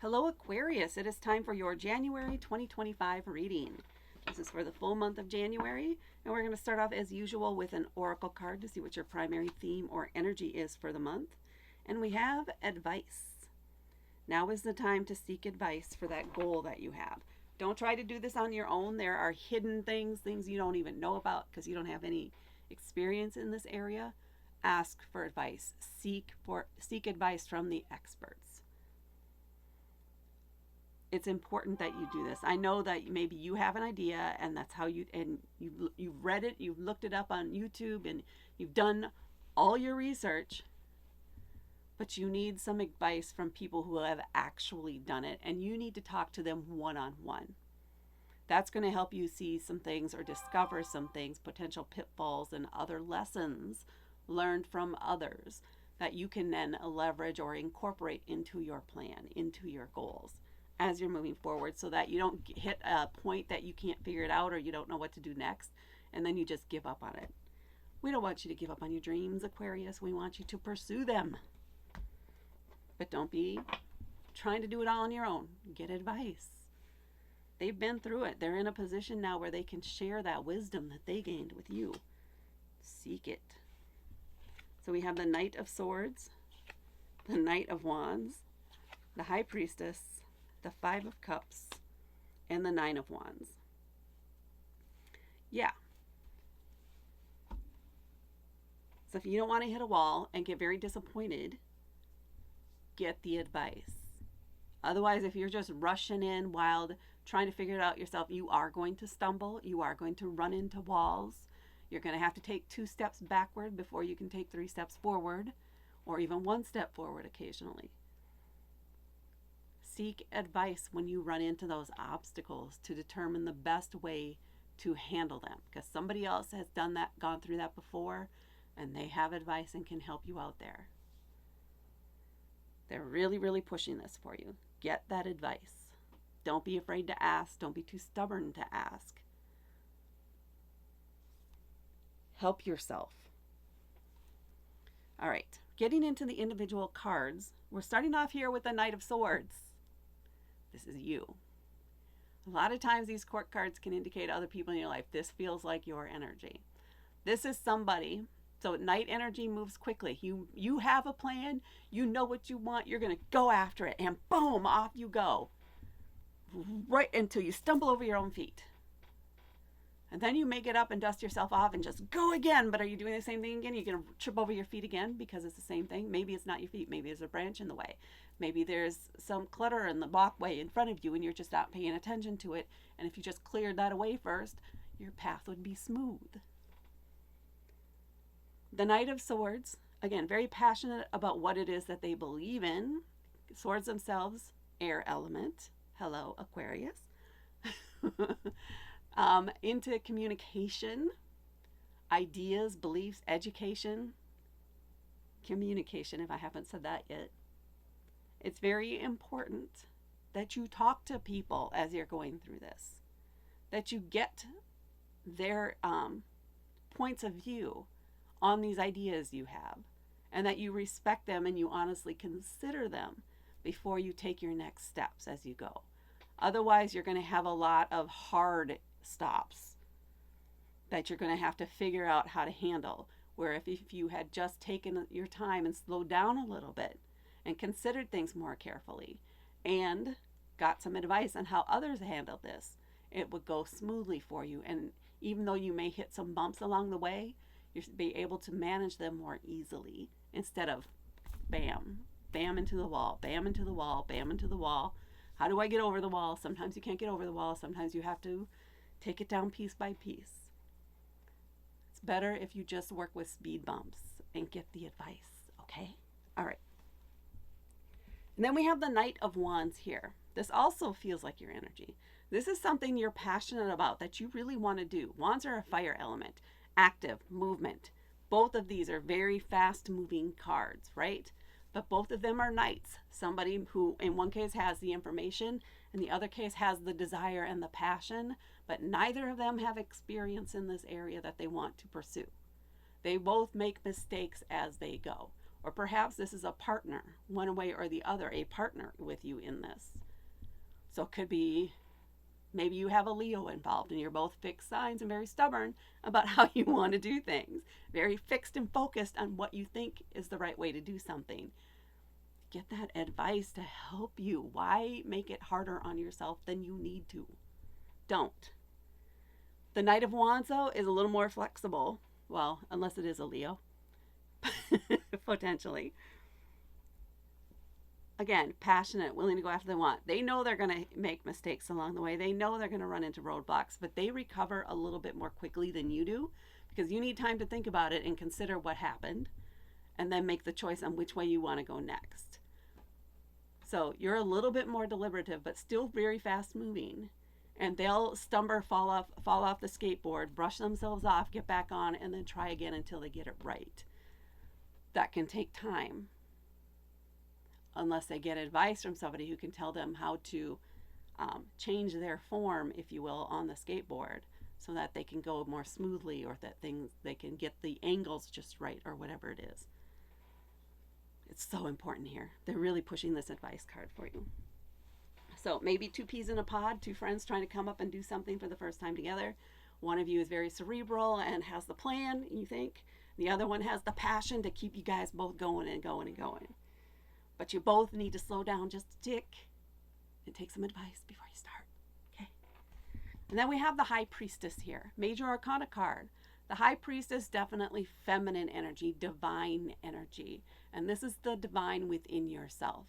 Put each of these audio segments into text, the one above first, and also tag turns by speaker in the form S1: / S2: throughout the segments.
S1: Hello, Aquarius. It is time for your January 2025 reading. This is for the full month of January, and we're going to start off as usual with an oracle card to see what your primary theme or energy is for the month. And we have advice. Now is the time to seek advice for that goal that you have. Don't try to do this on your own. There are hidden things you don't even know about because you don't have any experience in this area. Ask for advice. Seek advice from the experts. It's important that you do this. I know that maybe you have an idea and that's how you've read it, you've looked it up on YouTube, and you've done all your research, but you need some advice from people who have actually done it, and you need to talk to them one-on-one. That's going to help you see some things or discover some things, potential pitfalls and other lessons learned from others that you can then leverage or incorporate into your plan, into your goals as you're moving forward, so that you don't hit a point that you can't figure it out or you don't know what to do next and then you just give up on it. We don't want you to give up on your dreams, Aquarius. We want you to pursue them. But don't be trying to do it all on your own. Get advice. They've been through it. They're in a position now where they can share that wisdom that they gained with you. Seek it. So we have the Knight of Swords, the Knight of Wands, the High Priestess, the Five of Cups, and the Nine of Wands. Yeah. So if you don't want to hit a wall and get very disappointed, get the advice. Otherwise, if you're just rushing in wild, trying to figure it out yourself, you are going to stumble. You are going to run into walls. You're going to have to take 2 steps backward before you can take 3 steps forward, or even 1 step forward occasionally. Seek advice when you run into those obstacles to determine the best way to handle them, because somebody else has done that, gone through that before, and they have advice and can help you out there. They're really, really pushing this for you. Get that advice. Don't be afraid to ask. Don't be too stubborn to ask. Help yourself. All right, getting into the individual cards, we're starting off here with the Knight of Swords. This is you. A lot of times these court cards can indicate other people in your life. This feels like your energy. This is somebody. So Knight energy moves quickly. You have a plan. You know what you want. You're going to go after it. And boom, off you go. Right until you stumble over your own feet. And then you may get up and dust yourself off and just go again. But are you doing the same thing again? You're going to trip over your feet again because it's the same thing. Maybe it's not your feet. Maybe there's a branch in the way. Maybe there's some clutter in the walkway in front of you and you're just not paying attention to it. And if you just cleared that away first, your path would be smooth. The Knight of Swords, again, very passionate about what it is that they believe in. Swords themselves, air element. Hello, Aquarius. Into communication, ideas, beliefs, education, communication, if I haven't said that yet. It's very important that you talk to people as you're going through this, that you get their points of view on these ideas you have, and that you respect them and you honestly consider them before you take your next steps as you go. Otherwise, you're going to have a lot of hard stops that you're going to have to figure out how to handle, where if you had just taken your time and slowed down a little bit and considered things more carefully and got some advice on how others handled this, it would go smoothly for you. And even though you may hit some bumps along the way, you'll be able to manage them more easily instead of bam, bam into the wall, bam into the wall, bam into the wall. How do I get over the wall? Sometimes you can't get over the wall. Sometimes you have to take it down piece by piece. It's better if you just work with speed bumps and get the advice, okay? All right. And then we have the Knight of Wands here. This also feels like your energy. This is something you're passionate about that you really want to do. Wands are a fire element, active, movement. Both of these are very fast moving cards, right? But both of them are knights. Somebody who in one case has the information and the other case has the desire and the passion, but neither of them have experience in this area that they want to pursue. They both make mistakes as they go. Or perhaps this is a partner, one way or the other, a partner with you in this. So it could be maybe you have a Leo involved and you're both fixed signs and very stubborn about how you want to do things. Very fixed and focused on what you think is the right way to do something. Get that advice to help you. Why make it harder on yourself than you need to? Don't. The Knight of Wands, though, is a little more flexible. Well, unless it is a Leo. Potentially. Again, passionate, willing to go after what they want. They know they're going to make mistakes along the way. They know they're going to run into roadblocks, but they recover a little bit more quickly than you do because you need time to think about it and consider what happened and then make the choice on which way you want to go next. So you're a little bit more deliberative, but still very fast moving. And they'll stumble, fall off the skateboard, brush themselves off, get back on, and then try again until they get it right. That can take time. Unless they get advice from somebody who can tell them how to change their form, if you will, on the skateboard so that they can go more smoothly or that they can get the angles just right or whatever it is. It's so important here. They're really pushing this advice card for you. So maybe two peas in a pod, two friends trying to come up and do something for the first time together. One of you is very cerebral and has the plan, you think. The other one has the passion to keep you guys both going and going and going. But you both need to slow down just a tick and take some advice before you start. Okay? And then we have the High Priestess here. Major Arcana card. The High Priestess, definitely feminine energy, divine energy. And this is the divine within yourself.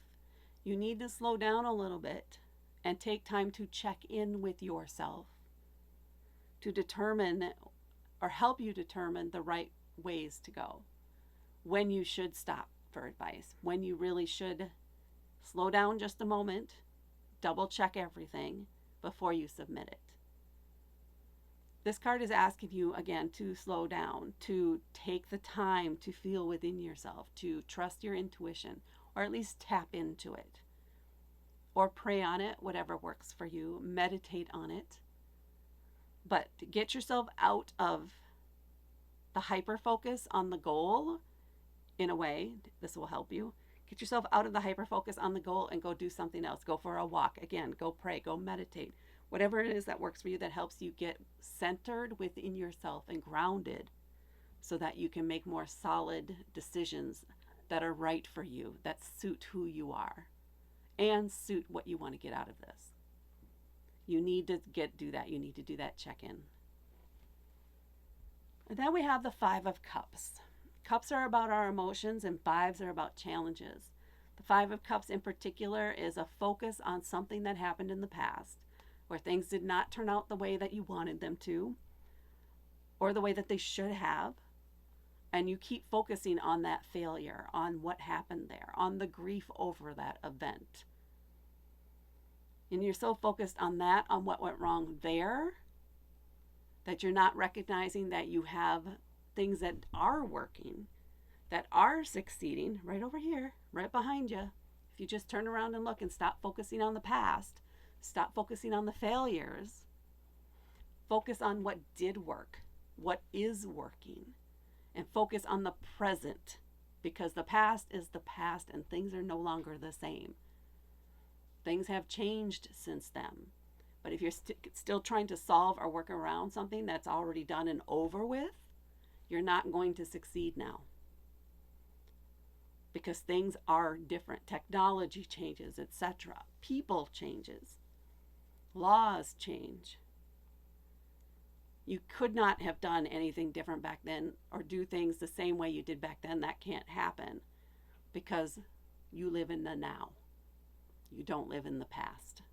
S1: You need to slow down a little bit and take time to check in with yourself to determine or help you determine the right ways to go. When you should stop for advice, when you really should slow down just a moment, double check everything before you submit it. This card is asking you again to slow down, to take the time to feel within yourself, to trust your intuition, or at least tap into it. Or pray on it, whatever works for you. Meditate on it. But get yourself out of the hyper focus on the goal. In a way, this will help you. Get yourself out of the hyper focus on the goal and go do something else. Go for a walk. Again, go pray, go meditate. Whatever it is that works for you that helps you get centered within yourself and grounded so that you can make more solid decisions that are right for you, that suit who you are and suit what you want to get out of this. You need to do that. You need to do that check-in. And then we have the Five of Cups. Cups are about our emotions and fives are about challenges. The Five of Cups in particular is a focus on something that happened in the past where things did not turn out the way that you wanted them to or the way that they should have. And you keep focusing on that failure, on what happened there, on the grief over that event. And you're so focused on that, on what went wrong there, that you're not recognizing that you have things that are working, that are succeeding right over here, right behind you. If you just turn around and look and stop focusing on the past, stop focusing on the failures, focus on what did work, what is working. And focus on the present because the past is the past and things are no longer the same. Things have changed since then. But if you're still trying to solve or work around something that's already done and over with, you're not going to succeed now. Because things are different. Technology changes, etc. People changes. Laws change. You could not have done anything different back then or do things the same way you did back then. That can't happen because you live in the now. You don't live in the past.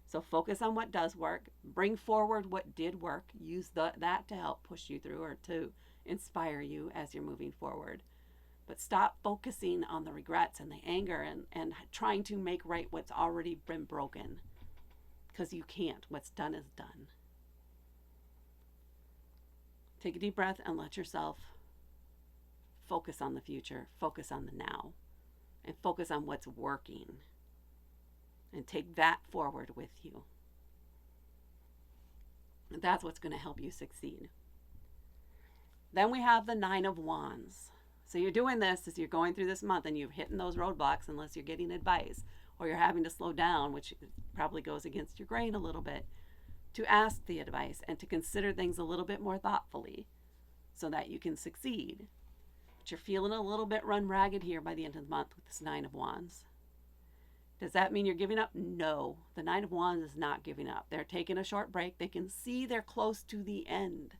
S1: So focus on what does work. Bring forward what did work. Use that to help push you through or to inspire you as you're moving forward. But stop focusing on the regrets and the anger and trying to make right what's already been broken. Because you can't. What's done is done. Take a deep breath and let yourself focus on the future, focus on the now, and focus on what's working. And take that forward with you. That's what's going to help you succeed. Then we have the Nine of Wands. So you're doing this as you're going through this month and you're hitting those roadblocks unless you're getting advice or you're having to slow down, which probably goes against your grain a little bit, to ask the advice and to consider things a little bit more thoughtfully so that you can succeed. But you're feeling a little bit run ragged here by the end of the month with this Nine of Wands. Does that mean you're giving up? No. The Nine of Wands is not giving up. They're taking a short break. They can see they're close to the end.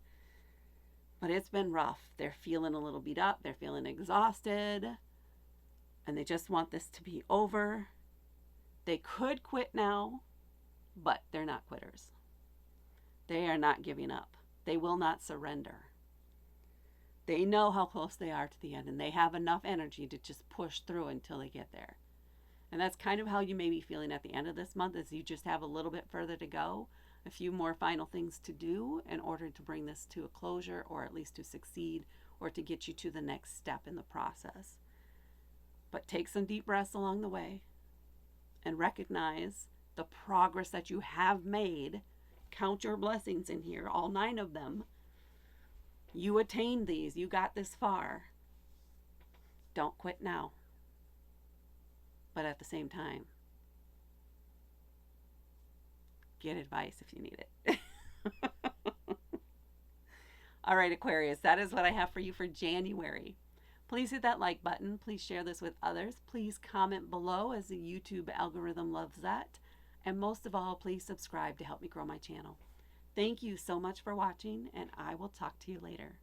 S1: But it's been rough. They're feeling a little beat up. They're feeling exhausted. And they just want this to be over. They could quit now, but they're not quitters. They are not giving up. They will not surrender. They know how close they are to the end, and they have enough energy to just push through until they get there. And that's kind of how you may be feeling at the end of this month, is you just have a little bit further to go, a few more final things to do in order to bring this to a closure, or at least to succeed, or to get you to the next step in the process. But take some deep breaths along the way and recognize the progress that you have made. Count your blessings in here, all 9 of them. You attained these. You got this far. Don't quit now. But at the same time, get advice if you need it. All right, Aquarius, that is what I have for you for January. Please hit that like button. Please share this with others. Please comment below, as the YouTube algorithm loves that. And most of all, please subscribe to help me grow my channel. Thank you so much for watching, and I will talk to you later.